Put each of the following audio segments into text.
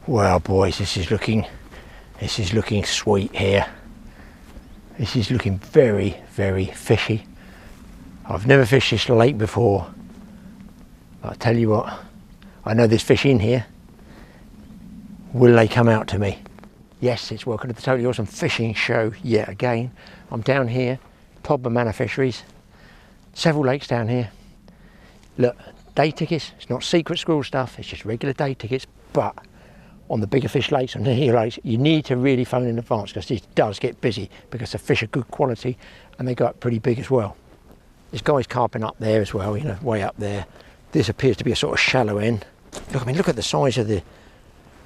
Well boys, this is looking sweet here. This is looking very, very fishy. I've never fished this lake before. But I tell you what, I know there's fish in here. Will they come out to me? Yes, it's welcome to the Totally Awesome Fishing Show yet again. I'm down here, Todman Manor Fisheries. Several lakes down here. Look, day tickets, it's not secret squirrel stuff, it's just regular day tickets, but on the bigger fish lakes and the here lakes, you need to really phone in advance because this does get busy because the fish are good quality and they go up pretty big as well. There's guys carping up there as well, you know, way up there. This appears to be a sort of shallow end. Look, I mean, look at the size of the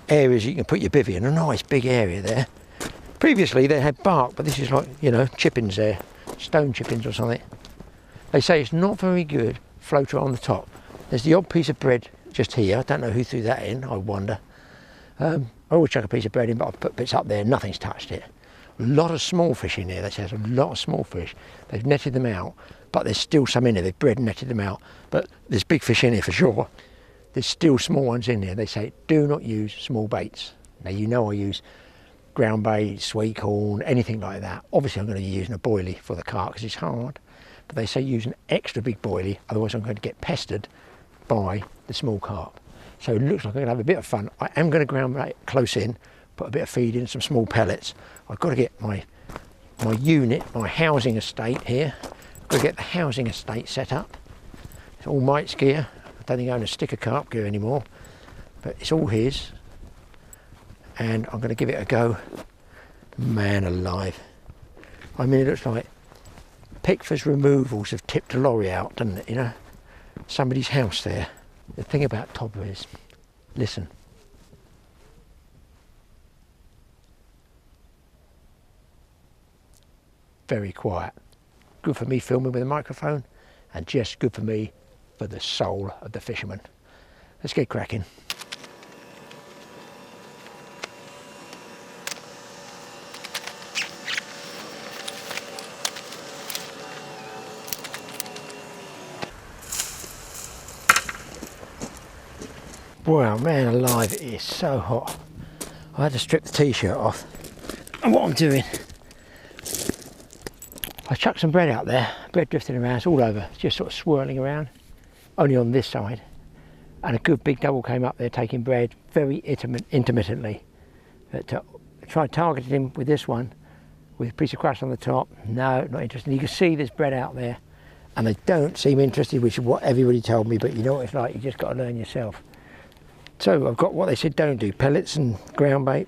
areas you can put your bivvy in, a nice big area there. Previously they had bark, but this is like, you know, chippings there, stone chippings or something. They say it's not very good floater on the top. There's the odd piece of bread just here. I don't know who threw that in, I wonder. I always chuck a piece of bread in, but I've put bits up there, nothing's touched it. A lot of small fish in there, they say there's a lot of small fish. They've netted them out, but there's still some in there. They've bred and netted them out, but there's big fish in here for sure. There's still small ones in there. They say do not use small baits. Now you know I use ground bait, sweet corn, anything like that. Obviously I'm going to be using a boilie for the carp because it's hard, but they say use an extra big boilie, otherwise I'm going to get pestered by the small carp. So it looks like I'm going to have a bit of fun. I am going to ground bait close in, put a bit of feed in, some small pellets. I've got to get my unit, my housing estate here. I've got to get the housing estate set up. It's all Mike's gear. I don't think I own a stick of carp gear anymore, but it's all his. And I'm going to give it a go. Man alive. I mean, it looks like Pickford's removals have tipped a lorry out, doesn't it, you know? Somebody's house there. The thing about Todman is, listen. Very quiet. Good for me filming with a microphone, and just good for me for the soul of the fisherman. Let's get cracking. Wow, man alive, it is so hot. I had to strip the t-shirt off. And what I'm doing, I chucked some bread out there. Bread drifting around, it's all over, it's just sort of swirling around. Only on this side. And a good big double came up there taking bread very intermittently. But tried targeting him with this one, with a piece of crust on the top. No, not interested. You can see there's bread out there. And they don't seem interested, which is what everybody told me, but you know what it's like, you just got to learn yourself. So I've got what they said don't do, pellets and ground bait.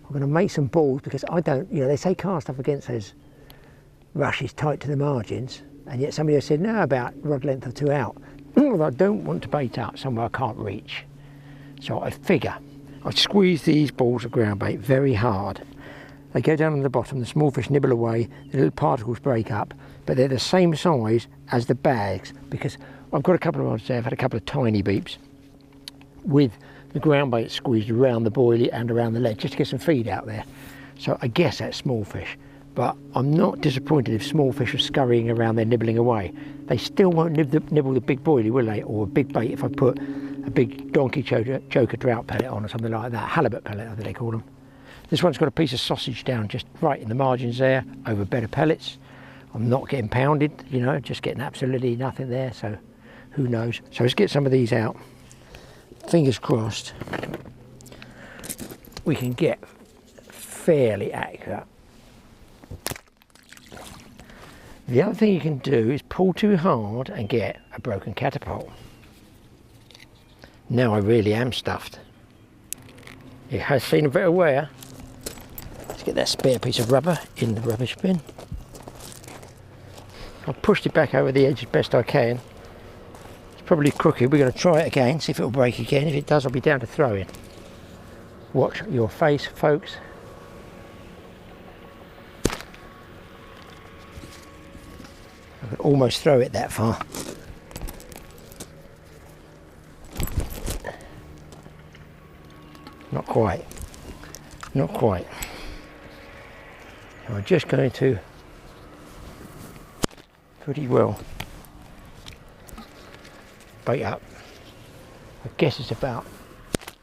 I'm going to make some balls because I don't, you know, they say cast up against those rushes tight to the margins, and yet somebody has said no, about rod length or two out. I don't want to bait up somewhere I can't reach. So I figure I squeeze these balls of ground bait very hard. They go down on the bottom, the small fish nibble away, the little particles break up, but they're the same size as the bags because I've got a couple of rods there, I've had a couple of tiny beeps with the ground bait squeezed around the boilie and around the ledge just to get some feed out there. So I guess that's small fish, but I'm not disappointed if small fish are scurrying around there nibbling away. They still won't nibble the big boilie, will they? Or a big bait if I put a big donkey choker drought pellet on or something like that, halibut pellet I think they call them. This one's got a piece of sausage down just right in the margins there over a bed of pellets. I'm not getting pounded, you know, just getting absolutely nothing there, so who knows. So let's get some of these out. Fingers crossed we can get fairly accurate. The other thing you can do is pull too hard and get a broken catapult. Now I really am stuffed. It has seen a bit of wear. Let's get that spare piece of rubber in the rubbish bin. I've pushed it back over the edge as best I can. Probably crooked. We're going to try it again, see if it'll break again. If it does, I'll be down to throwing. Watch your face, folks. I could almost throw it that far. Not quite. Not quite. So I'm just going to pretty well bait up. I guess it's about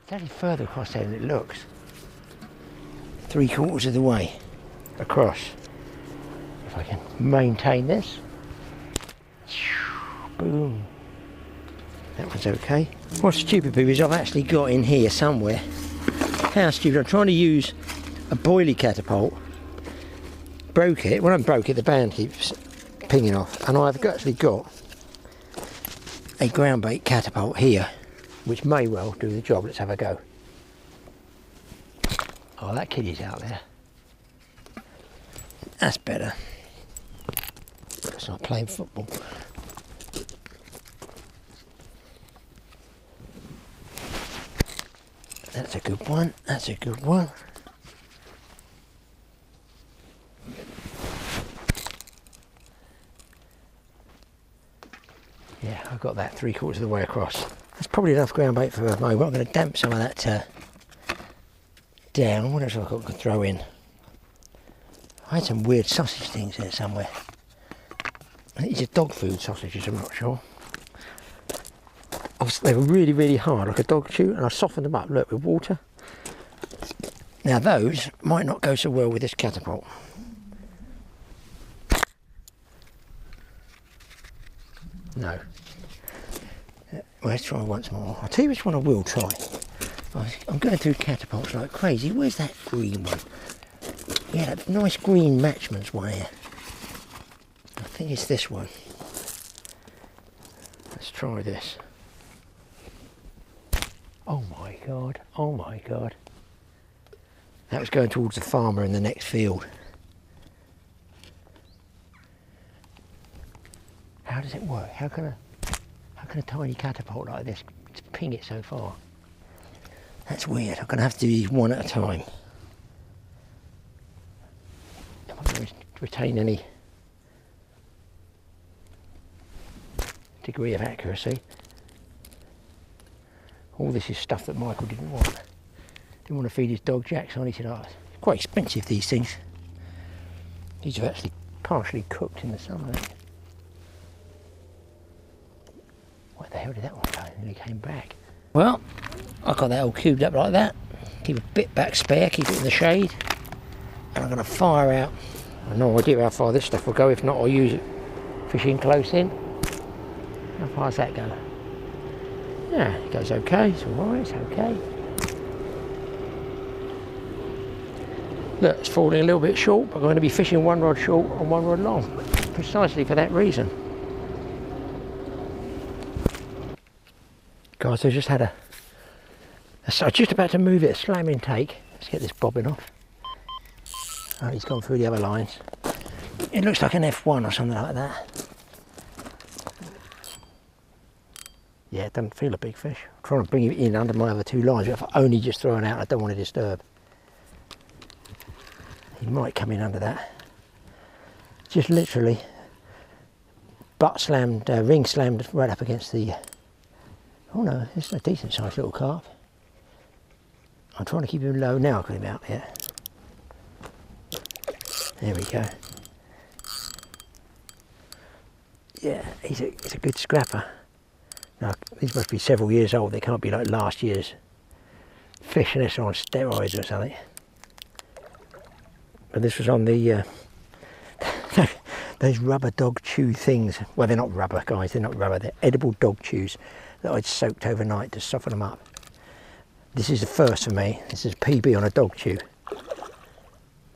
It's actually further across there than it looks. 3/4 of the way across. If I can maintain this. Boom. That one's okay. What's stupid, people, is I've actually got in here somewhere. How stupid. I'm trying to use a boilie catapult. Broke it. When I broke it, the band keeps pinging off. And I've actually got a ground bait catapult here, which may well do the job. Let's have a go. Oh, that kiddie's out there. That's better. It's not playing football. That's a good one. That's a good one. Yeah, I've got that 3/4 of the way across. That's probably enough ground bait for a moment. I'm going to damp some of that down. What else have I got to throw in? I had some weird sausage things there somewhere. I think these are dog food sausages, I'm not sure. They were really, really hard, like a dog chew, and I softened them up, look, with water. Now those might not go so well with this catapult. No. Well, let's try once more. I'll tell you which one I will try. I'm going through catapults like crazy. Where's that green one? Yeah, that nice green Matchman's one here. I think it's this one. Let's try this. Oh my god, oh my god. That was going towards the farmer in the next field. How does it work? How can a tiny catapult like this ping it so far? That's weird. I'm going to have to do these one at a time. Am I going to retain any degree of accuracy? All this is stuff that Michael didn't want. Didn't want to feed his dog Jack, on. He said, oh, it's quite expensive, these things. These are actually partially cooked in the sun. Where the hell did that one go? And he came back. Well, I got that all cubed up like that. Keep a bit back spare, keep it in the shade. And I'm going to fire out. I have no idea how far this stuff will go. If not, I'll use it fishing close in. How far does that go? Yeah, it goes okay. It's alright, it's okay. Look, it's falling a little bit short, but I'm going to be fishing one rod short and one rod long. Precisely for that reason. Guys, I just had I was just about to move it, a slamming take. Let's get this bobbin off. Oh, he's gone through the other lines. It looks like an F1 or something like that. Yeah, it doesn't feel a big fish. I'm trying to bring it in under my other two lines, but if I only just throw it out, I don't want to disturb. He might come in under that. Just literally butt slammed, ring slammed right up against the... Oh no, it's a decent sized little carp. I'm trying to keep him low now. I've got him out there. There we go. Yeah, he's a good scrapper. Now, these must be several years old. They can't be like last year's fish unless they're on steroids or something. But this was on the those rubber dog chew things. Well, they're not rubber, guys. They're not rubber. They're edible dog chews that I'd soaked overnight to soften them up. This is the first for me. This is PB on a dog chew.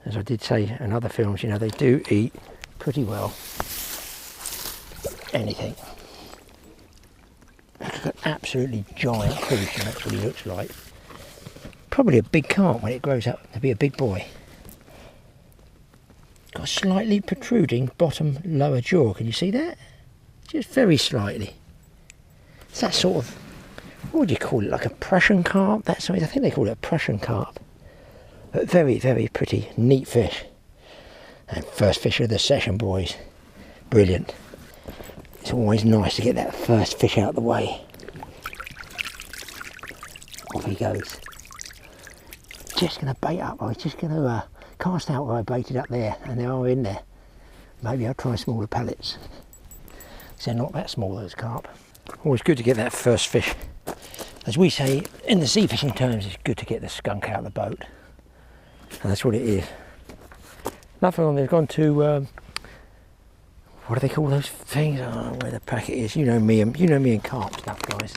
As I did say in other films, you know, they do eat pretty well anything. It's an absolutely giant fish, and that's what he looks like. Probably a big carp when it grows up to be a big boy. Got a slightly protruding bottom lower jaw. Can you see that? Just very slightly. It's that sort of, what would you call it, like a Prussian carp? That's what I think they call it, a Prussian carp. But very, very pretty, neat fish. And first fish of the session, boys. Brilliant. It's always nice to get that first fish out of the way. Off he goes. Just going to bait up. I was just going to cast out where I baited up there, and they are in there. Maybe I'll try smaller pellets. They're not that small, those carp. Always good to get that first fish As we say in the sea fishing terms, it's good to get the skunk out of the boat. And that's what it is. Nothing on there. Gone to, what do they call those things? Oh, where the packet is. You know me and carp stuff, guys.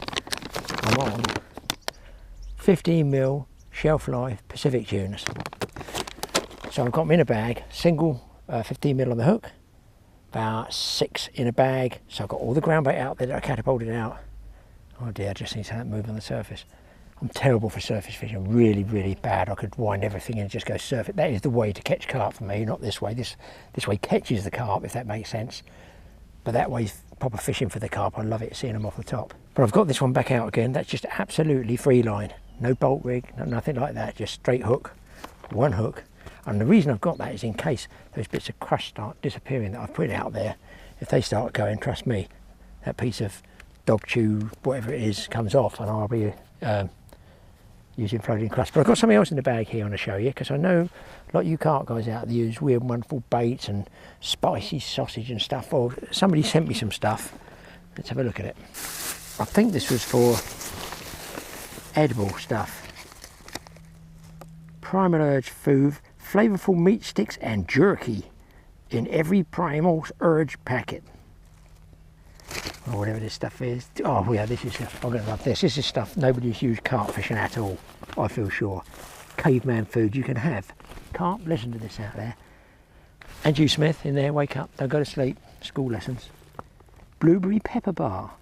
I'm on 15mm shelf life Pacific tunas. So I've got them in a bag, single 15mm on the hook, about 6 in a bag. So I've got all the ground bait out there that I catapulted out. Oh dear, I just need to move on the surface. I'm terrible for surface fishing, really, really bad. I could wind everything in and just go surf it. That is the way to catch carp for me, not this way. This way catches the carp, if that makes sense. But that way's proper fishing for the carp. I love it, seeing them off the top. But I've got this one back out again. That's just absolutely free line. No bolt rig, nothing like that. Just straight hook, one hook. And the reason I've got that is in case those bits of crush start disappearing that I've put out there. If they start going, trust me, that piece of dog chew, whatever it is, comes off, and I'll be using floating crust. But I've got something else in the bag here I want to show you, because I know a lot of you carp guys out there use weird wonderful baits and spicy sausage and stuff. Or somebody sent me some stuff. Let's have a look at it. I think this was for edible stuff. Primal Urge food, flavourful meat sticks and jerky in every Primal Urge packet. Or whatever this stuff is. Oh yeah, this is stuff. I'm going to love this. This is stuff nobody's used carp fishing at all, I feel sure. Caveman food you can have. Carp, listen to this out there. And you, Smith, in there, wake up, don't go to sleep. School lessons. Blueberry pepper bar.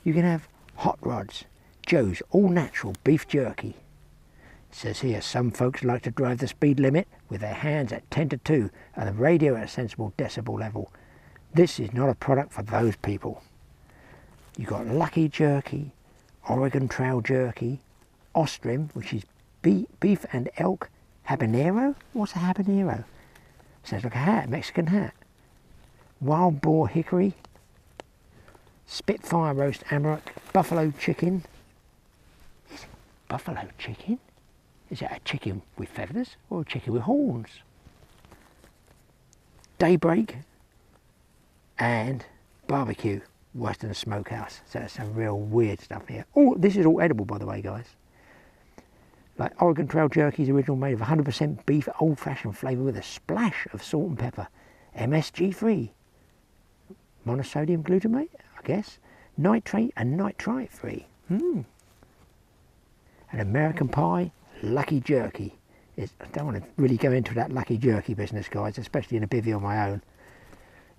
You can have hot rods. Joe's all natural beef jerky. It says here, some folks like to drive the speed limit with their hands at 10 to 2 and the radio at a sensible decibel level. This is not a product for those people. You've got Lucky Jerky, Oregon Trail Jerky, Ostrim, which is beef and elk habanero. What's a habanero? Sounds like a hat, Mexican hat. Wild Boar Hickory, Spitfire Roast Amaranth, Buffalo Chicken. Is it buffalo chicken? Is it a chicken with feathers or a chicken with horns? Daybreak and barbecue Western Smokehouse. So that's some real weird stuff here. Oh, this is all edible, by the way, guys. Like Oregon Trail Jerky's original, made of 100% beef, old-fashioned flavour with a splash of salt and pepper. MSG free. Monosodium glutamate, I guess. Nitrate and nitrite free. An American Pie Lucky Jerky. I don't want to really go into that Lucky Jerky business, guys, especially in a bivvy on my own.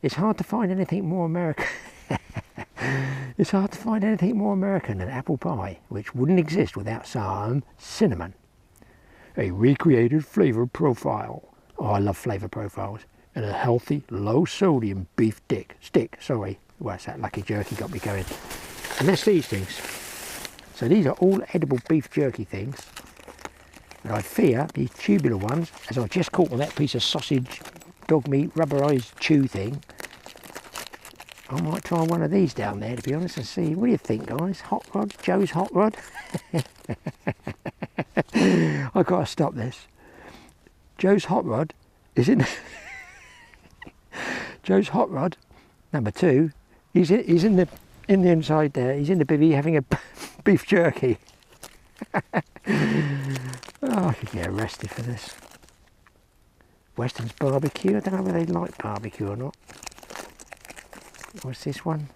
It's hard to find anything more American. It's hard to find anything more American than apple pie, which wouldn't exist without some cinnamon. A recreated flavour profile. Oh, I love flavour profiles. And a healthy, low-sodium beef stick. Sorry, well, it's that Lucky Jerky got me going. And that's these things. So these are all edible beef jerky things. But I fear these tubular ones, as I've just caught on that piece of sausage, dog meat, rubberized chew thing. I might try one of these down there, to be honest, and see. What do you think, guys? Hot rod? Joe's hot rod? I've got to stop this. Joe's hot rod is in... Joe's hot rod, number 2, he's in the inside there. He's in the bivvy having a beef jerky. Oh, I could get arrested for this. Weston's barbecue. I don't know whether they like barbecue or not. What's this one?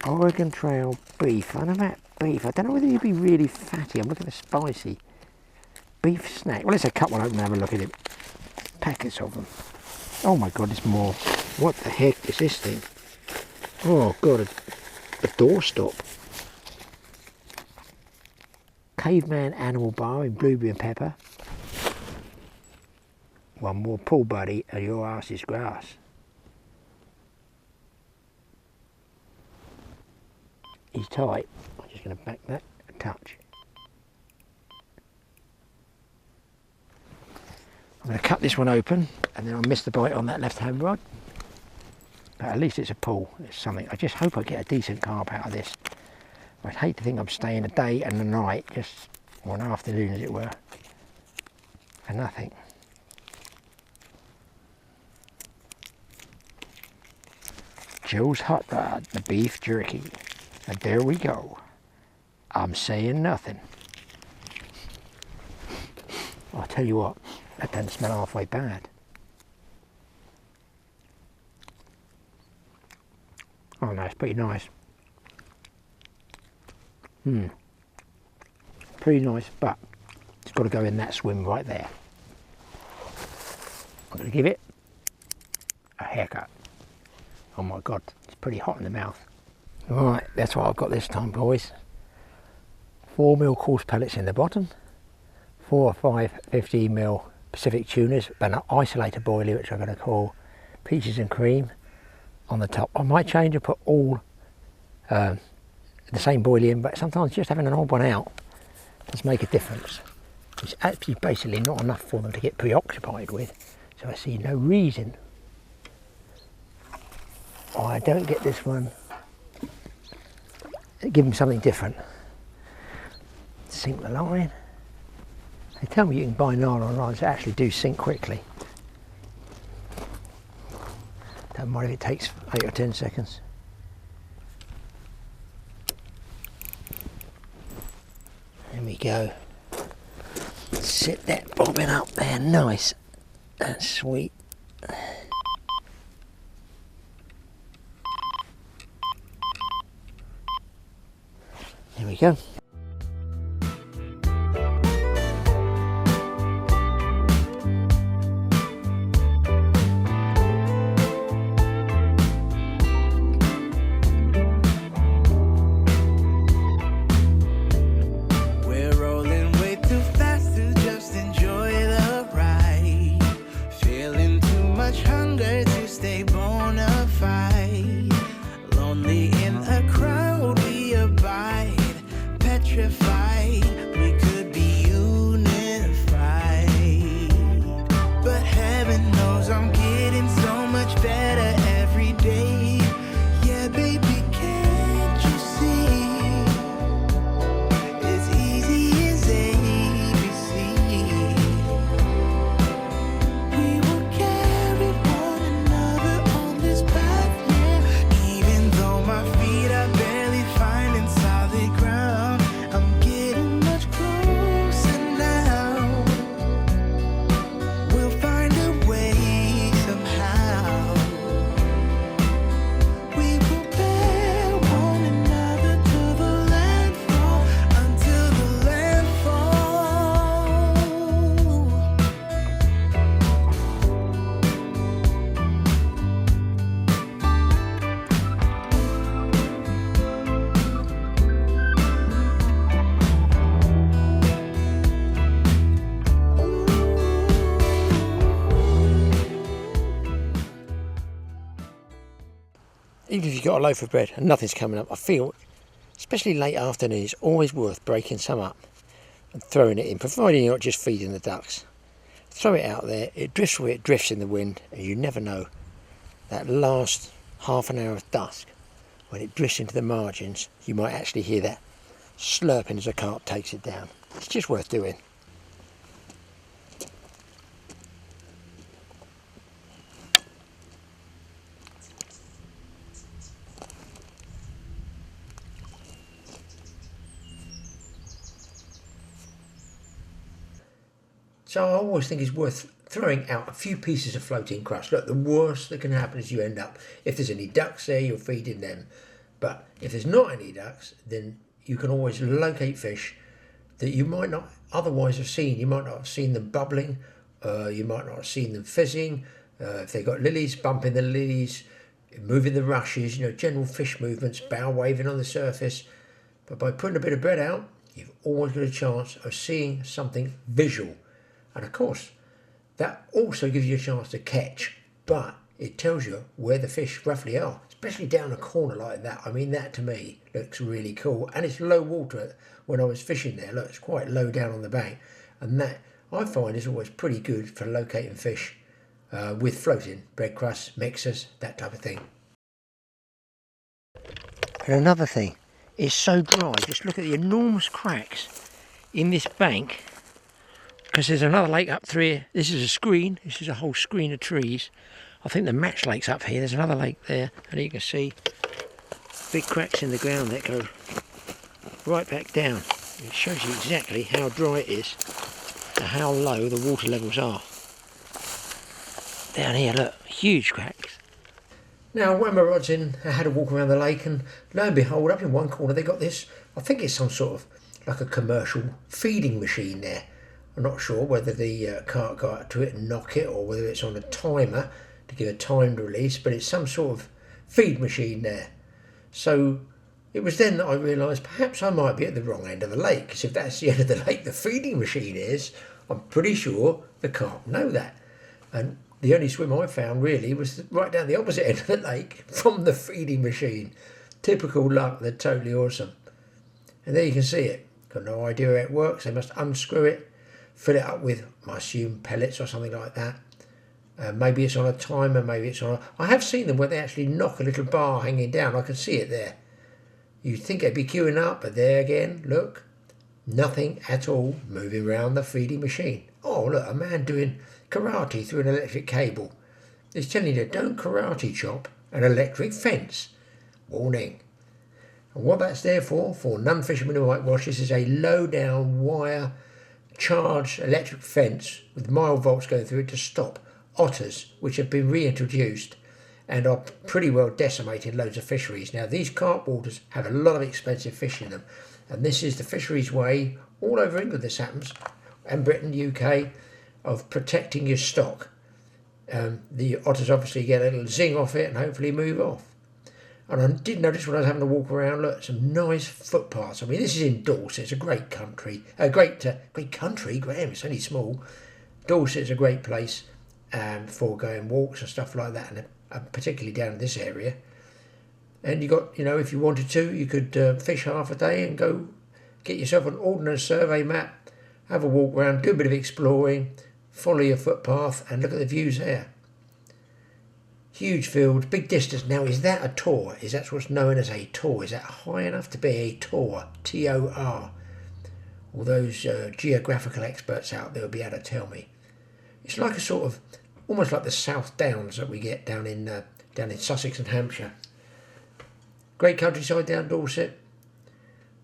Oregon Trail beef. I know about beef. I don't know whether you'd be really fatty. I'm looking at spicy. Beef snack. Well, let's cut one open and have a look at it. Packets of them. Oh my God, there's more. What the heck is this thing? Oh God, a doorstop. Caveman Animal Bar in blueberry and pepper. One more pull, buddy, and your ass is grass. He's tight. I'm just going to back that a touch. I'm going to cut this one open, and then I'll miss the bite on that left-hand rod. But at least it's a pull. It's something. I just hope I get a decent carp out of this. I'd hate to think I'm staying a day and a night, just, or an afternoon as it were, for nothing. Joe's hot rod, the beef jerky. And there we go. I'm saying nothing. I'll tell you what, that doesn't smell halfway bad. Oh no, it's pretty nice. Pretty nice, but it's got to go in that swim right there. I'm going to give it a haircut. Oh my god, it's pretty hot in the mouth. Right, that's what I've got this time, boys. 4mm coarse pellets in the bottom, 4 or 5 15mm Pacific tunas, but an isolated boilie, which I'm going to call peaches and cream, on the top. I might change and put all the same boilie in, but sometimes just having an odd one out does make a difference. It's actually basically not enough for them to get preoccupied with, so I see no reason why I don't get this one. Give them something different. Sink the line. They tell me you can buy nylon lines that actually do sink quickly. Don't mind if it takes 8 or 10 seconds. There we go. Sit that bobbin up there, nice and sweet. There we go. Even if you've got a loaf of bread and nothing's coming up, I feel, especially late afternoon, it's always worth breaking some up and throwing it in, providing you're not just feeding the ducks. Throw it out there, it drifts where it drifts in the wind, and you never know. That last half an hour of dusk, when it drifts into the margins, you might actually hear that slurping as a carp takes it down. It's just worth doing. So I always think it's worth throwing out a few pieces of floating crust. Look, the worst that can happen is you end up, if there's any ducks there, you're feeding them. But if there's not any ducks, then you can always locate fish that you might not otherwise have seen. You might not have seen them bubbling, you might not have seen them fizzing. If they've got lilies, bumping the lilies, moving the rushes, you know, general fish movements, bow waving on the surface. But by putting a bit of bread out, you've always got a chance of seeing something visual. And of course, that also gives you a chance to catch, but it tells you where the fish roughly are, especially down a corner like that. I mean, that to me looks really cool. And it's low water when I was fishing there. Look, it's quite low down on the bank. And that, I find, is always pretty good for locating fish with floating bread crusts, mixers, that type of thing. And another thing, it's so dry. Just look at the enormous cracks in this bank. Because there's another lake up through here. This is a screen. This is a whole screen of trees. I think the Match Lake's up here. There's another lake there. And you can see big cracks in the ground that go right back down. It shows you exactly how dry it is and how low the water levels are. Down here, look, huge cracks. Now, when my rod's in, I had a walk around the lake, and lo and behold, up in one corner they got this, I think it's some sort of like a commercial feeding machine there. I'm not sure whether the cart got to it and knock it, or whether it's on a timer to give a timed release, but it's some sort of feed machine there. So it was then that I realised perhaps I might be at the wrong end of the lake, because if that's the end of the lake the feeding machine is, I'm pretty sure the carp know that. And the only swim I found really was right down the opposite end of the lake from the feeding machine. Typical luck, they're totally awesome. And there you can see it. Got no idea how it works. They must unscrew it, fill it up with, I assume, pellets or something like that. Maybe it's on a timer, maybe it's on a... I have seen them where they actually knock a little bar hanging down. I can see it there. You'd think they'd be queuing up, but there again, look. Nothing at all moving around the feeding machine. Oh, look, a man doing karate through an electric cable. It's telling you, don't karate chop an electric fence. Warning. And what that's there for non-fishermen who might watch this, is a low-down wire charged electric fence with mild volts going through it to stop otters, which have been reintroduced and are pretty well decimating loads of fisheries. Now, these carp waters have a lot of expensive fish in them, and this is the fisheries way, all over England this happens, and Britain, UK, of protecting your stock. The otters obviously get a little zing off it and hopefully move off. And I did notice when I was having a walk around, look, some nice footpaths. I mean, this is in Dorset. It's a great country. Great country, Graeme. It's only small. Dorset is a great place for going walks and stuff like that, and particularly down in this area. And you got, if you wanted to, you could fish half a day and go get yourself an ordnance survey map, have a walk around, do a bit of exploring, follow your footpath, and look at the views there. Huge fields, big distance. Now, is that a tor? Is that what's known as a tor? Is that high enough to be a tor? T-O-R. All those geographical experts out there will be able to tell me. It's like a sort of, almost like the South Downs that we get down in Sussex and Hampshire. Great countryside down Dorset,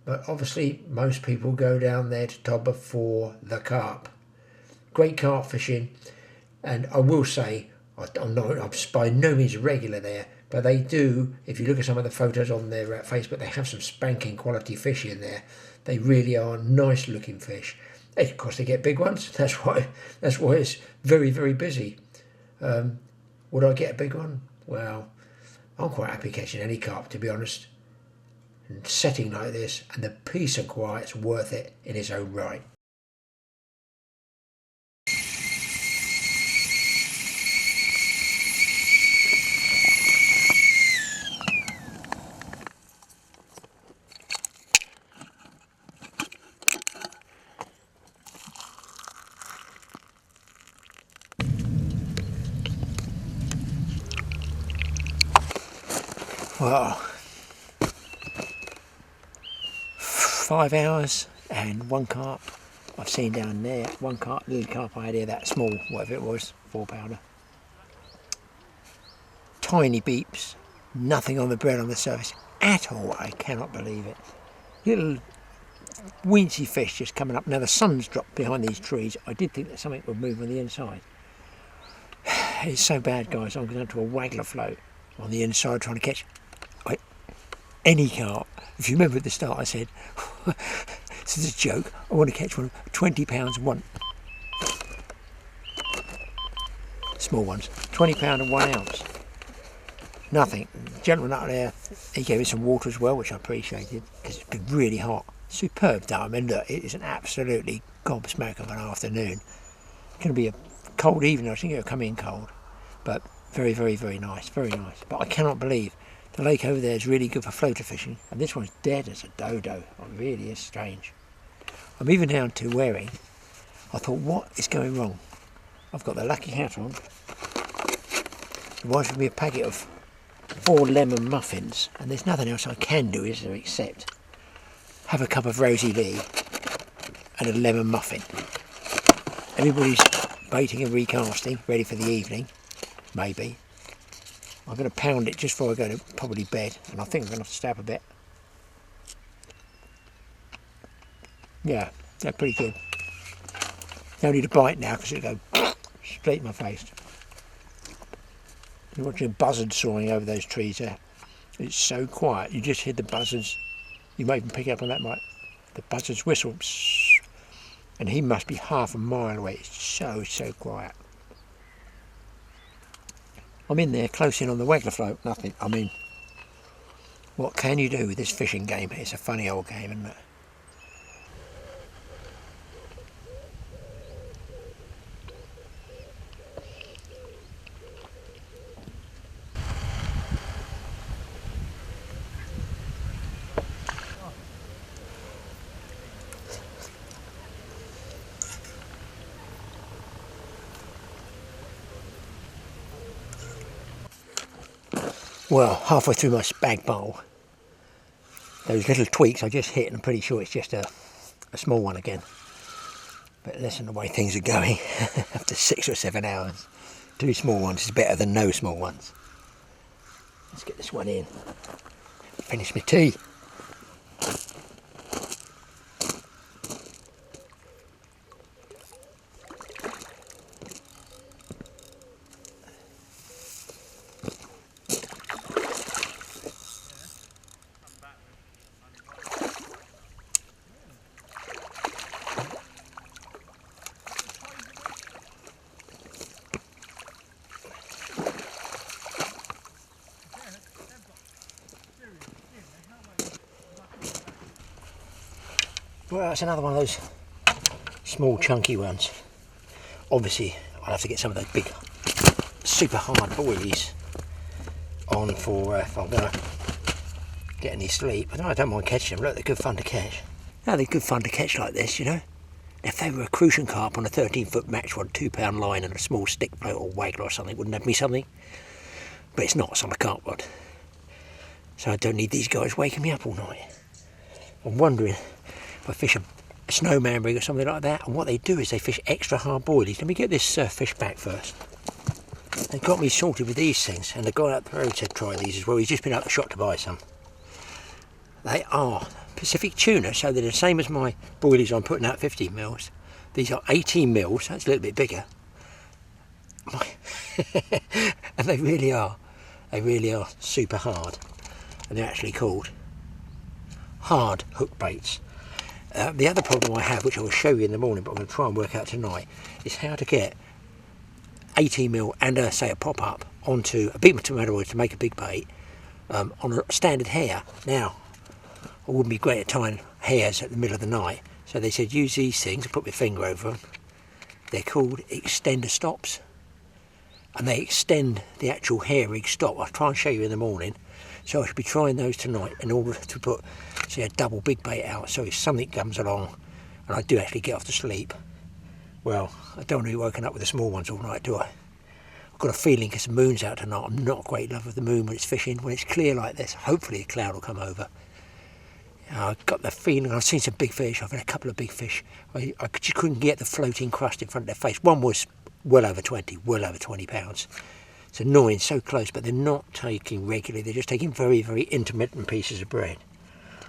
but obviously most people go down there to Tobber for the carp. Great carp fishing, and I will say, I'm by no means regular there, but they do, if you look at some of the photos on their Facebook, they have some spanking quality fish in there. They really are nice looking fish. Of course, they get big ones. That's why it's very, very busy. Would I get a big one? Well, I'm quite happy catching any carp, to be honest. And setting like this, and the peace and quiet's worth it in its own right. Well, 5 hours and one carp I've seen down there. One carp, little carp I had here, that small, whatever it was, 4-pounder. Tiny beeps, nothing on the bread on the surface at all. I cannot believe it. Little weensy fish just coming up. Now the sun's dropped behind these trees. I did think that something would move on the inside. It's so bad, guys. I'm going to a waggler float on the inside trying to catch any carp. If you remember at the start I said, this is a joke, I want to catch one 20 pounds and one. Small ones, 20 pound and 1 ounce. Nothing. The gentleman up there, he gave me some water as well, which I appreciated, because it's been really hot. Superb day. I mean, look, it is an absolutely gobsmack of an afternoon. It's going to be a cold evening. I think it'll come in cold, but very, very, very nice, very nice. But I cannot believe the lake over there is really good for floater fishing, and this one's dead as a dodo. It really is strange. I'm even down to wearing, I thought, what is going wrong? I've got the lucky hat on. The wife gave me a packet of 4 lemon muffins, and there's nothing else I can do is to except have a cup of Rosie Lee and a lemon muffin. Everybody's baiting and recasting, ready for the evening, maybe. I'm going to pound it just before I go to probably bed, and I think I'm going to have to stay up a bit. Yeah, they're pretty good. They only need a bite now because it'll go straight in my face. You're watching buzzards soaring over those trees there. It's so quiet, you just hear the buzzards. You might even pick up on that, Mike. The buzzards whistle. And he must be half a mile away. It's so quiet. I'm in there close in on the Waggler float. Nothing. I mean, what can you do with this fishing game? It's a funny old game, isn't it? Well, halfway through my spag bowl, those little tweaks I just hit, and I'm pretty sure it's just a small one again. But listen, the way things are going, after 6 or 7 hours, 2 small ones is better than no small ones. Let's get this one in. Finish my tea. Well, it's another one of those small chunky ones. Obviously I'll have to get some of those big super hard boilies on for if I'm going to get any sleep. But I don't mind catching them. Look, they're good fun to catch. Now they're good fun to catch like this, you know. If they were a crucian carp on a 13-foot match rod, 2-pound line and a small stick float or waggler or something, wouldn't have me something. But it's not, it's on a carp rod. So I don't need these guys waking me up all night. I'm wondering if I fish a snowman rig or something like that, and what they do is they fish extra hard boilies. Let me get this fish back first. They got me sorted with these things, and the guy up the road said try these as well. He's just been up the shop to buy some. They are Pacific tuna, so they're the same as my boilies I'm putting out 15 mils. These are 18 mils, that's a little bit bigger. And they really are super hard. And they're actually called hard hook baits. The other problem I have, which I will show you in the morning, but I'm going to try and work out tonight, is how to get 18 mil and say a pop up onto a big tomato to make a big bait on a standard hair. Now, I wouldn't be great at tying hairs at the middle of the night, so they said use these things. I put my finger over them. They're called extender stops, and they extend the actual hair rig stop. I'll try and show you in the morning. So I should be trying those tonight in order to put, say, a double big bait out. So if something comes along and I do actually get off to sleep, well, I don't want to be woken up with the small ones all night, do I? I've got a feeling because the moon's out tonight. I'm not a great love of the moon when it's fishing. When it's clear like this, hopefully a cloud will come over. I've got the feeling, I've seen some big fish. I've had a couple of big fish. I just couldn't get the floating crust in front of their face. One was well over 20 pounds. It's annoying, so close, but they're not taking regularly. They're just taking very, very intermittent pieces of bread.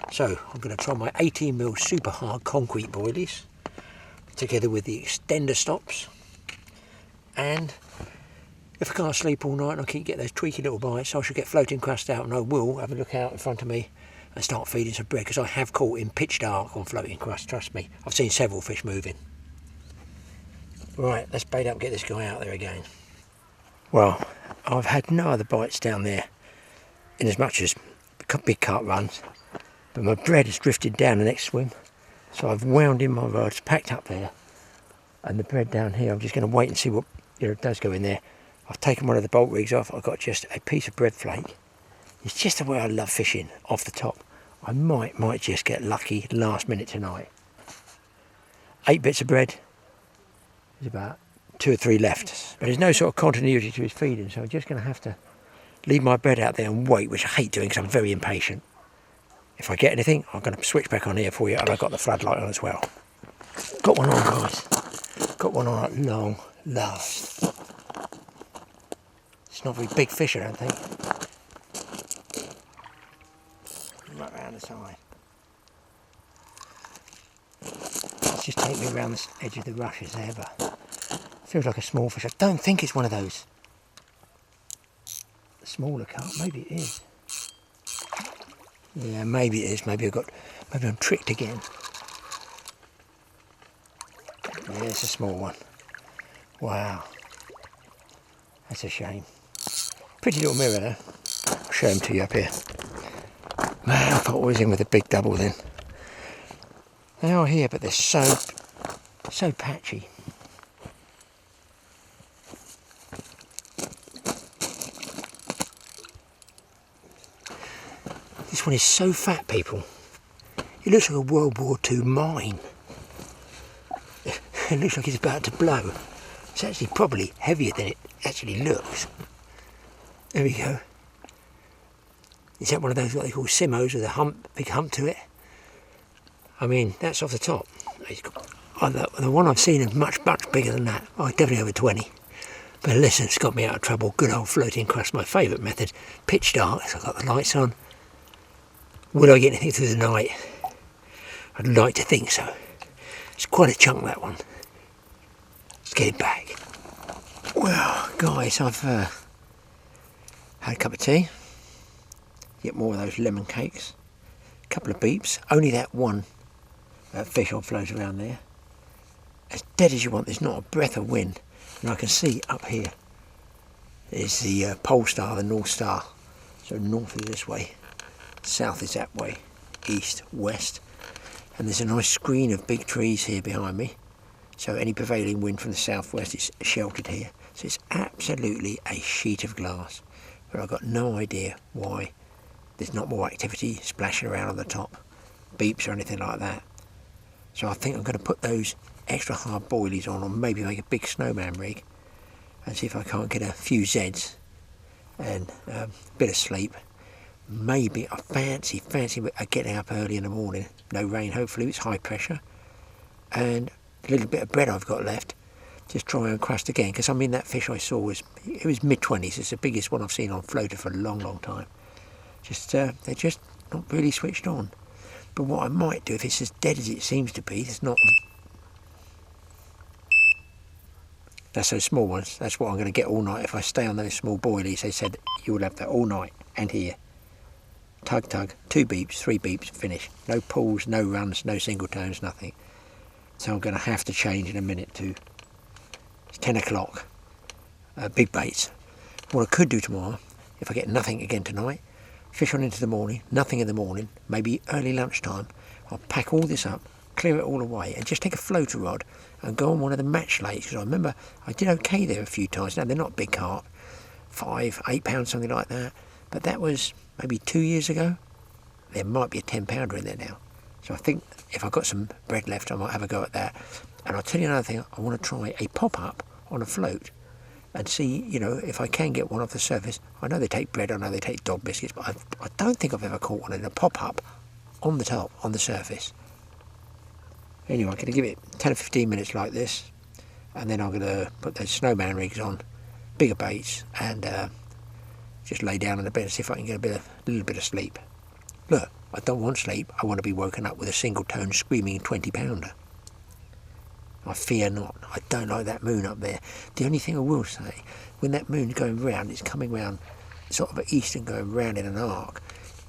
So I'm going to try my 18 mil super hard concrete boilies together with the extender stops. And if I can't sleep all night and I keep getting those tweaky little bites, I should get floating crust out, and I will have a look out in front of me and start feeding some bread, because I have caught in pitch dark on floating crust, trust me. I've seen several fish moving. Right, let's bait up and get this guy out there again. Well, I've had no other bites down there in as much as big carp runs, but my bread has drifted down the next swim, so I've wound in my rods, packed up there, and the bread down here, I'm just going to wait and see what does go in there. I've taken one of the bolt rigs off. I've got just a piece of bread flake. It's just the way I love fishing, off the top. I might just get lucky last minute tonight. 8 bits of bread. There's about 2 or 3 left. But there's no sort of continuity to his feeding, so I'm just going to have to leave my bread out there and wait, which I hate doing because I'm very impatient. If I get anything, I'm going to switch back on here for you, and I've got the floodlight on as well. Got one on, guys. Got one on at long last. It's not a very big fish, I don't think. Right round the side. just take me around the edge of the rushes there, but feels like a small fish. I don't think it's one of those smaller carp. Maybe it is. Yeah, maybe it is. Maybe I'm tricked again. Yeah, it's a small one. Wow. That's a shame. Pretty little mirror though. I'll show them to you up here. Man, I thought I was in with a big double then. They are here, but they're so patchy. This one is so fat, people. It looks like a World War II mine. It looks like it's about to blow. It's actually probably heavier than it actually looks. There we go. Is that one of those what they call simmos with a hump, big hump to it? I mean, that's off the top. The one I've seen is much bigger than that. Oh, definitely over 20. But listen, it's got me out of trouble. Good old floating crust, my favourite method. Pitch dark, so I've got the lights on. Will I get anything through the night? I'd like to think so. It's quite a chunk, that one. Let's get it back. Well, guys, I've had a cup of tea. Get more of those lemon cakes. A couple of beeps. Only that one fish on floats around there. As dead as you want. There's not a breath of wind. And I can see up here is the pole star, the North Star. So north is this way. South is that way. East, west. And there's a nice screen of big trees here behind me. So any prevailing wind from the southwest is sheltered here. So it's absolutely a sheet of glass. But I've got no idea why there's not more activity splashing around on the top. Beeps or anything like that. So I think I'm going to put those extra hard boilies on, or maybe make a big snowman rig and see if I can't get a few Zeds and a bit of sleep. Maybe I fancy getting up early in the morning. No rain, hopefully. It's high pressure. And a little bit of bread I've got left. Just try and crust again. Because I mean, that fish I saw was mid-20s. It's the biggest one I've seen on floater for a long time. They're just not really switched on. But what I might do, if it's as dead as it seems to be, it's not. That's those small ones. That's what I'm going to get all night. If I stay on those small boilies, they said you will have that all night and here. Tug, 2 beeps, 3 beeps, finish. No pulls, no runs, no single tones, nothing. So I'm going to have to change in a minute to 10 o'clock. Big baits. What I could do tomorrow, if I get nothing again tonight, fish on into the morning, nothing in the morning, maybe early lunchtime, I'll pack all this up, clear it all away, and just take a floater rod and go on one of the match lakes. Because I remember I did okay there a few times. Now, they're not big carp, 5, 8 pounds, something like that. But that was maybe 2 years ago. There might be a 10 pounder in there now. So I think if I've got some bread left, I might have a go at that. And I'll tell you another thing, I want to try a pop-up on a float and see, if I can get one off the surface. I know they take bread, I know they take dog biscuits, but I don't think I've ever caught one in a pop-up on the top, on the surface. Anyway, I'm going to give it 10 or 15 minutes like this, and then I'm going to put those snowman rigs on, bigger baits, and just lay down in the bed and see if I can get a little bit of sleep. Look, I don't want sleep. I want to be woken up with a single tone screaming 20 pounder. I fear not. I don't like that moon up there. The only thing I will say, when that moon's going round, it's coming round sort of east and going round in an arc,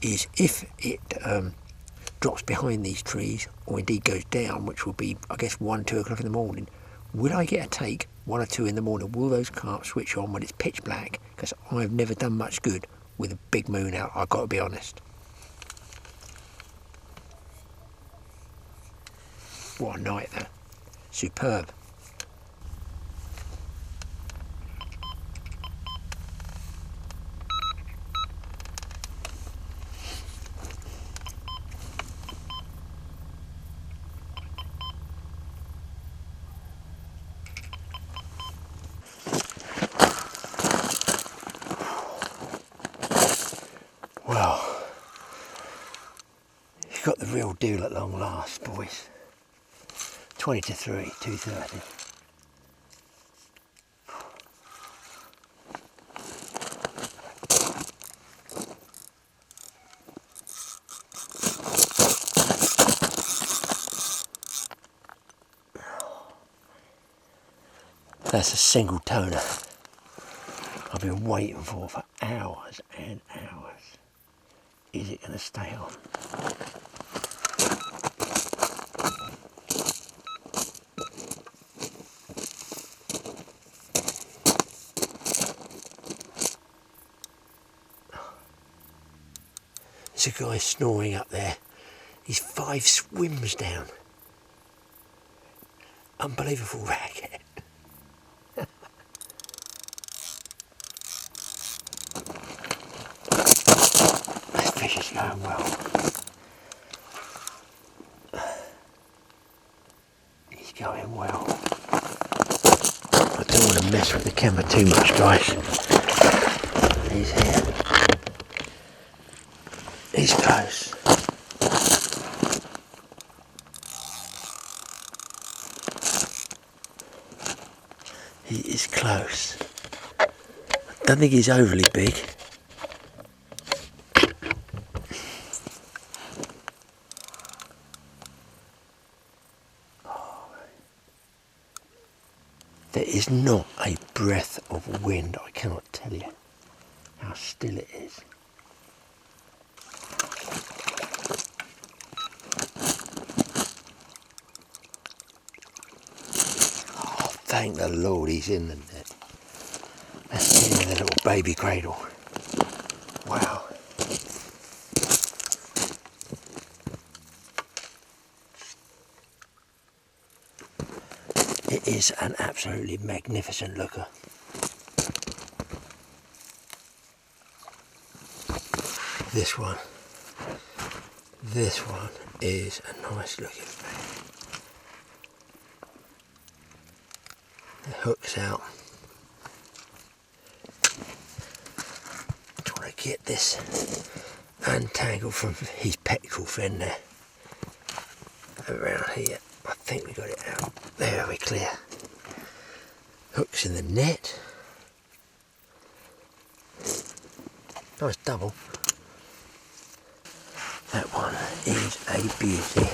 is if it drops behind these trees, or indeed goes down, which will be, I guess, 1, 2 o'clock in the morning, will I get a take 1 or 2 in the morning? Will those carp switch on when it's pitch black? Because I've never done much good with a big moon out, I've got to be honest. What a night though. Superb. Well, you've got the real deal at long last, boys. 20 to 3, 2:30. That's a single toner I've been waiting for hours and hours. Is it going to stay on? There's a guy snoring up there. He's 5 swims down. Unbelievable racket. This fish is going well. He's going well. I don't want to mess with the camera too much, guys. He's here. He's close. He is close. I don't think he's overly big. There is not a breath of wind. I cannot tell you how still it is. Oh, thank the Lord he's in the net. That's in the little baby cradle. Wow. It is an absolutely magnificent looker. This one is a nice looking fish. The hook's out. Trying to get this untangled from his pectoral fin there. Around here, I think we got it out. There we're clear. Hook's in the net. Nice double. That one is a beauty.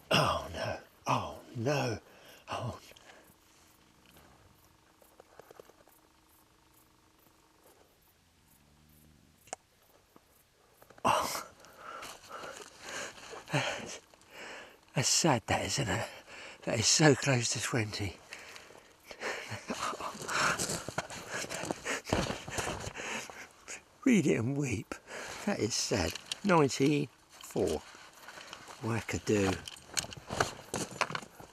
Oh no, oh no, oh. Oh. That's sad, that, isn't it? That is so close to 20. Read it and weep. That is sad. 94. Wackadoo.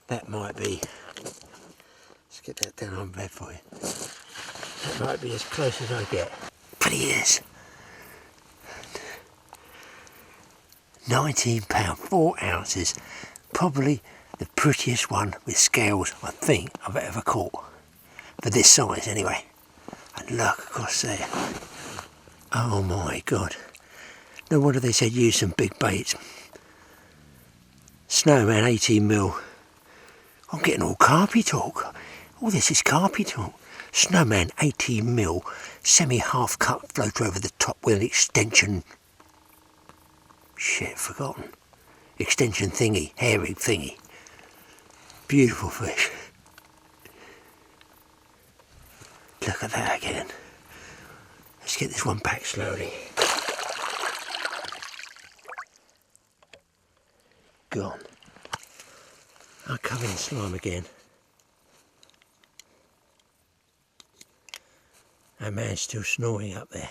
That might be. Let's get that down on bed for you. That might be as close as I get. But he is. £19, 4 ounces. Probably the prettiest one with scales I think I've ever caught. For this size anyway. And look across there. Oh my God. No wonder they said use some big baits. Snowman 18mm. I'm getting all carpy talk. All this is carpy talk. Snowman 18mm semi-half cut floater over the top with an extension. Shit, forgotten. Extension thingy, hairy thingy. Beautiful fish. Look at that again. Let's get this one back slowly. Gone. I'll cover in slime again. That man's still snoring up there.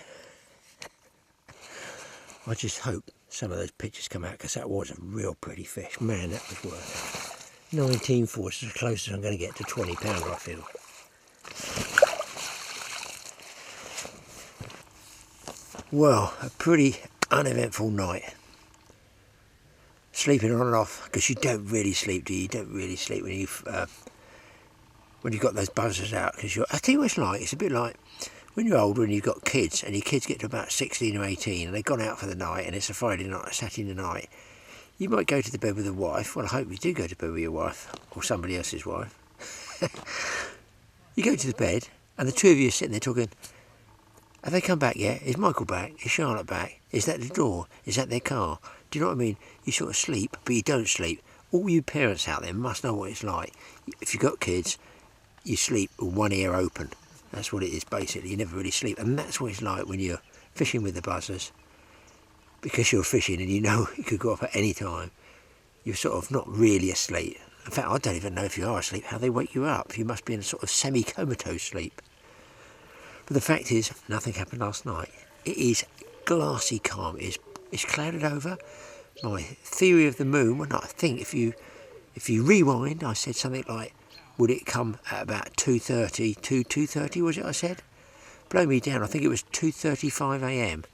I just hope some of those pictures come out because that was a real pretty fish. Man, that was worth it. 19.4 is as close as I'm going to get to £20, I feel. Well, a pretty uneventful night. Sleeping on and off, because you don't really sleep, do you? You don't really sleep when you've got those buzzers out. Because I tell you what it's like. It's a bit like when you're older and you've got kids, and your kids get to about 16 or 18, and they've gone out for the night, and it's a Friday night, a Saturday night. You might go to the bed with a wife. Well, I hope you do go to bed with your wife, or somebody else's wife. You go to the bed, and the two of you are sitting there talking. Have they come back yet? Is Michael back? Is Charlotte back? Is that the door? Is that their car? Do you know what I mean? You sort of sleep, but you don't sleep. All you parents out there must know what it's like. If you've got kids, you sleep with one ear open. That's what it is basically. You never really sleep. And that's what it's like when you're fishing with the buzzers. Because you're fishing and you know you could go off at any time. You're sort of not really asleep. In fact, I don't even know if you are asleep, how they wake you up. You must be in a sort of semi-comatose sleep. But the fact is, nothing happened last night. It is glassy calm. It's clouded over. My theory of the moon, well, I think if you rewind, I said something like, would it come at about 2:30? 2:30 was it I said? Blow me down, I think it was 2:35 AM.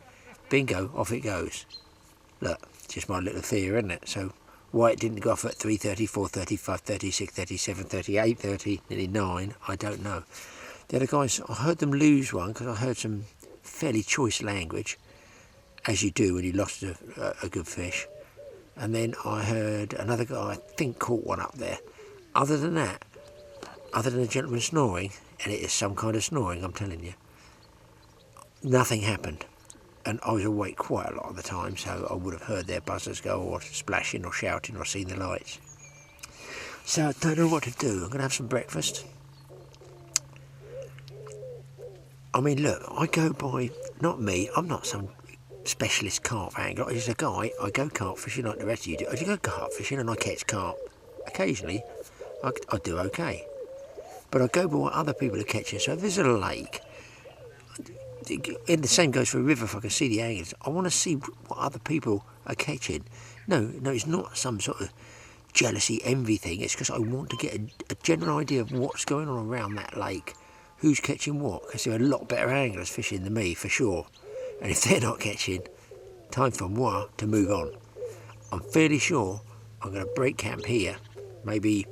Bingo, off it goes. Look, just my little theory, isn't it? So why it didn't go off at 3:30, 4:30, 5:30, 6:30, 7:30, 8:30, nearly 9, I don't know. The other guys, I heard them lose one because I heard some fairly choice language, as you do when you lost a good fish. And then I heard another guy, I think, caught one up there. Other than that, other than a gentleman snoring, and it is some kind of snoring, I'm telling you, nothing happened. And I was awake quite a lot of the time, so I would have heard their buzzers go, or splashing, or shouting, or seen the lights. So I don't know what to do. I'm going to have some breakfast. I mean, look, I go by, not me, I'm not some specialist carp angler. As a guy, I go carp fishing like the rest of you do. I go carp fishing and I catch carp. Occasionally, I do okay. But I go by what other people are catching. So if there's a lake, and the same goes for a river, if I can see the anglers, I want to see what other people are catching. No, it's not some sort of jealousy, envy thing. It's because I want to get a general idea of what's going on around that lake. Who's catching what? Because there are a lot better anglers fishing than me, for sure. And if they're not catching, time for moi to move on. I'm fairly sure I'm going to break camp here, maybe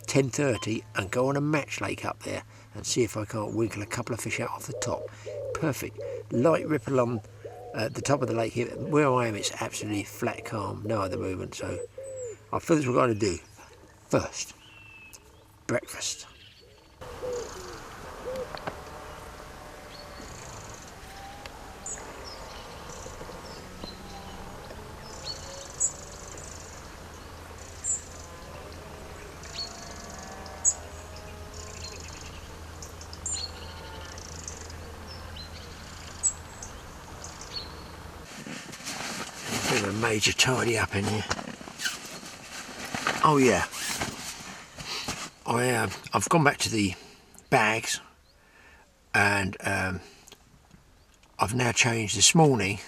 10:30, and go on a match lake up there and see if I can't winkle a couple of fish out off the top. Perfect. Light ripple on the top of the lake here. Where I am, it's absolutely flat calm, no other movement. So I feel that's what we're going to do. First, breakfast. Bit of a major tidy up in here. Oh yeah, I've gone back to the bags, and I've now changed this morning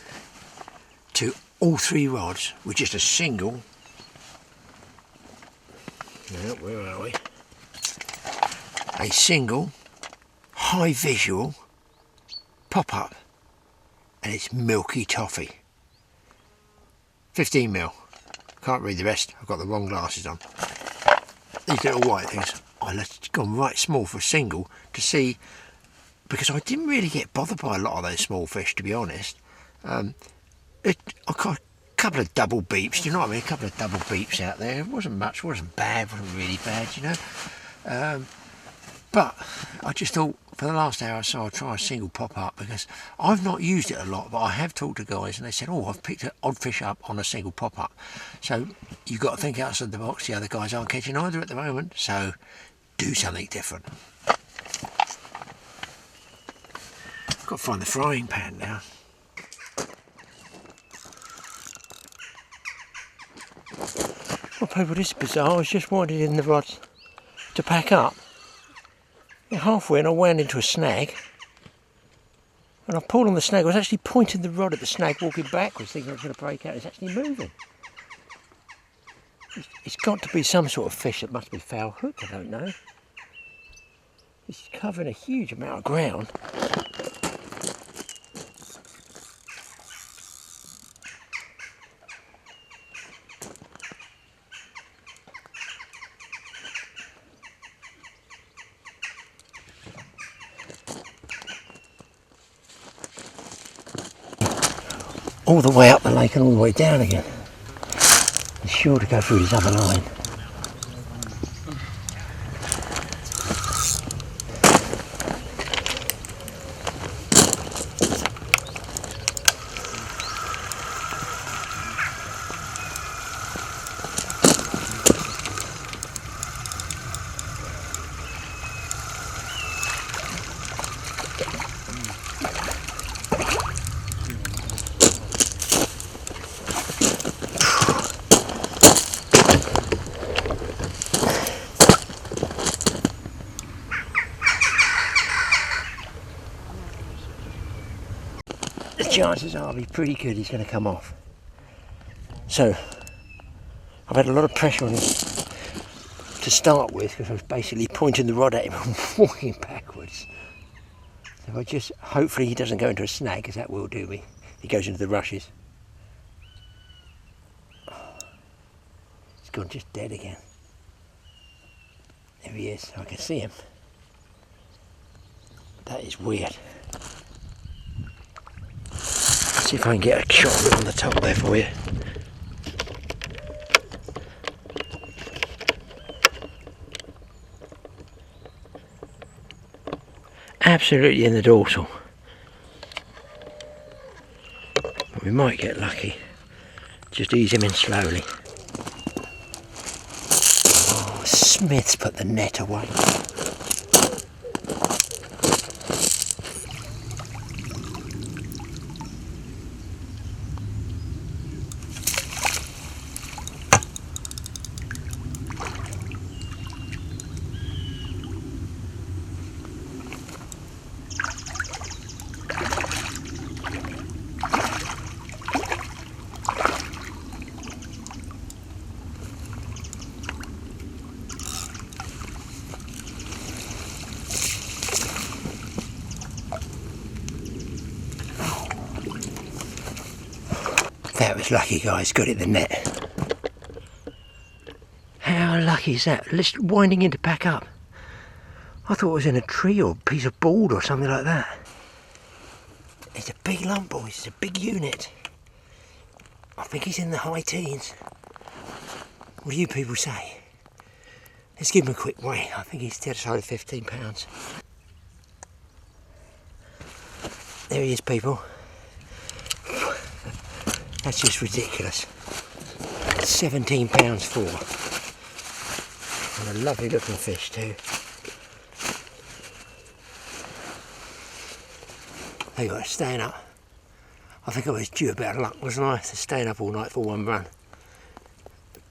to all 3 rods with just a single. No, where are we? A single high visual pop up, and it's milky toffee. 15 mil. Can't read the rest. I've got the wrong glasses on. These little white things. Let's gone right small for a single to see, because I didn't really get bothered by a lot of those small fish, to be honest. I got a couple of double beeps. Do you know what I mean? A couple of double beeps out there. It wasn't much. Wasn't bad. Wasn't really bad. You know. But I just thought for the last hour or so I'll try a single pop up, because I've not used it a lot, but I have talked to guys and they said, oh, I've picked an odd fish up on a single pop up. So you've got to think outside the box. The other guys aren't catching either at the moment, so do something different. I've got to find the frying pan now. Well, people, this is bizarre. I was just winding the rods to pack up. Halfway, and I wound into a snag, and I pulled on the snag. I was actually pointing the rod at the snag, walking backwards, thinking I was going to break out. It's actually moving. It's got to be some sort of fish that must be foul hooked, I don't know. It's covering a huge amount of ground. All the way up the lake and all the way down again. It's sure to go through this other line. the chances are be pretty good he's going to come off. So I've had a lot of pressure on him to start with, because I was basically pointing the rod at him and walking backwards. So I just, hopefully he doesn't go into a snag, because that will do me. He goes into the rushes. He's gone just dead again. There he is, I can see him. That is weird. Let's see if I can get a shot on the top there for you. Absolutely in the dorsal. But we might get lucky. Just ease him in slowly. Oh, Smith's put the net away. That was lucky, guys, got it in the net. How lucky is that? Just winding in to pack up. I thought it was in a tree or a piece of board or something like that. It's a big lump, boys, it's a big unit. I think he's in the high teens. What do you people say? Let's give him a quick weigh. I think he's the other side of 15 pounds. There he is, people. That's just ridiculous. 17 pounds 4. And a lovely looking fish too. There you go, staying up. I think I was due a bit of luck, wasn't I? So staying up all night for one run.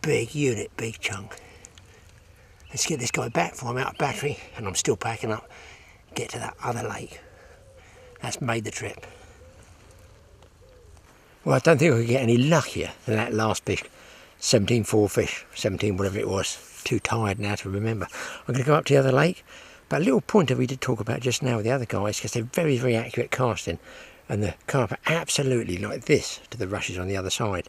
Big unit, big chunk. Let's get this guy back before I'm out of battery, and I'm still packing up. Get to that other lake. That's made the trip. Well, I don't think we could get any luckier than that last fish. 17.4 fish, 17 whatever it was. Too tired now to remember. I'm going to go up to the other lake. But a little pointer we did talk about just now with the other guys, because they're very, very accurate casting. And the carp are absolutely like this to the rushes on the other side.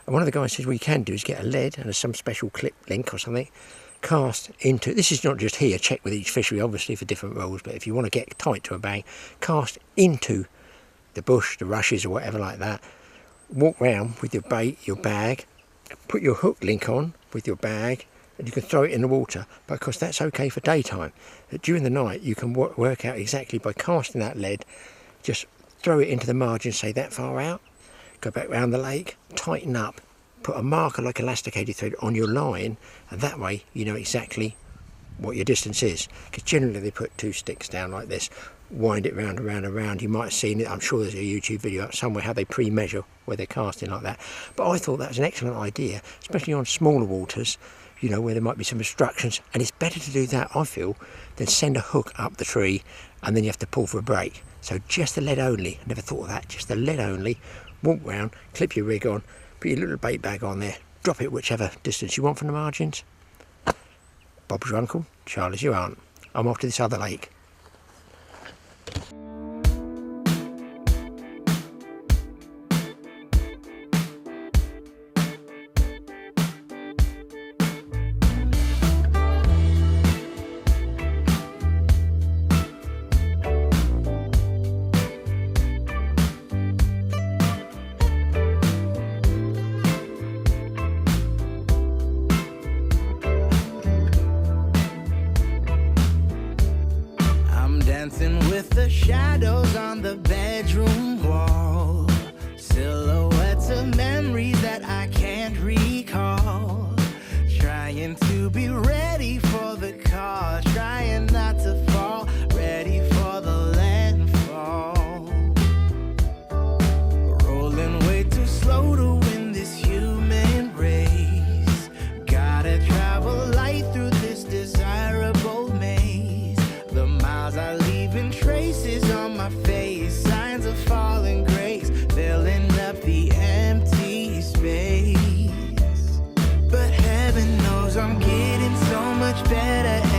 And one of the guys says what you can do is get a lead and some special clip link or something, cast into, this is not just here, check with each fishery obviously for different rules, but if you want to get tight to a bag, cast into the bush, the rushes or whatever like that, walk round with your bait, your bag, put your hook link on with your bag, and you can throw it in the water. But of course that's okay for daytime. But during the night you can work out exactly by casting that lead, just throw it into the margin, say that far out, go back round the lake, tighten up, put a marker like elasticated thread on your line, and that way you know exactly what your distance is. Because generally they put 2 sticks down like this, wind it round and round and round. You might have seen it, I'm sure there's a YouTube video up somewhere how they pre-measure where they're casting like that. But I thought that was an excellent idea, especially on smaller waters, you know, where there might be some obstructions, and it's better to do that, I feel, than send a hook up the tree and then you have to pull for a break. So just the lead only, I never thought of that, just the lead only, walk round, clip your rig on, put your little bait bag on there, drop it whichever distance you want from the margins. Bob's your uncle, Charlie's your aunt. I'm off to this other lake. much better